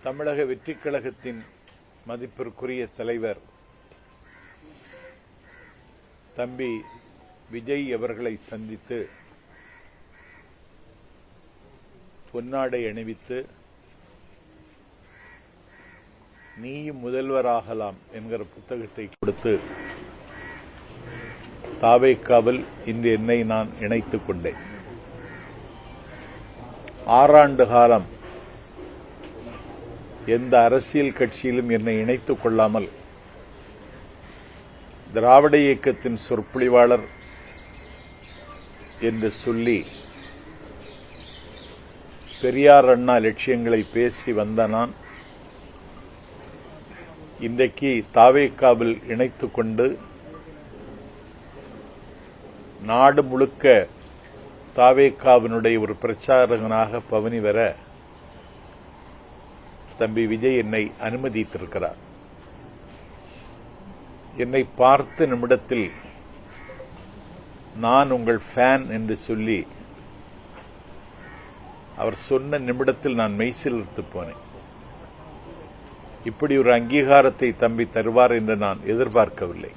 தமிழக வெற்றிக் கழகத்தின் மதிப்பிற்குரிய தலைவர் தம்பி விஜய் அவர்களை சந்தித்து பொன்னாடை அணிவித்து நீயும் முதல்வராகலாம் என்கிற புத்தகத்தை கொடுத்து தாவேக்காவில் இன்று என்னை நான் இணைத்துக் கொண்டேன். 6 ஆண்டு காலம் எந்த அரசியல் கட்சியிலும் என்னை இணைத்துக் கொள்ளாமல் திராவிட இயக்கத்தின் சொற்பொழிவாளர் என்று சொல்லி பெரியார் அண்ணா லட்சியங்களை பேசி வந்த நான் இன்றைக்கு தாவேக்காவில் இணைத்துக் கொண்டு நாடு முழுக்க தாவேக்காவினுடைய ஒரு பிரச்சாரகனாக பவனி வர தம்பி விஜய் என்னை அனுமதித்திருக்கிறார். என்னை பார்த்த நிமிடத்தில் நான் உங்கள் ஃபேன் என்று சொல்லி அவர் சொன்ன நிமிடத்தில் நான் மெய்சிலிர்த்து போனேன். இப்படி ஒரு அங்கீகாரத்தை தம்பி தருவார் என்று நான் எதிர்பார்க்கவில்லை.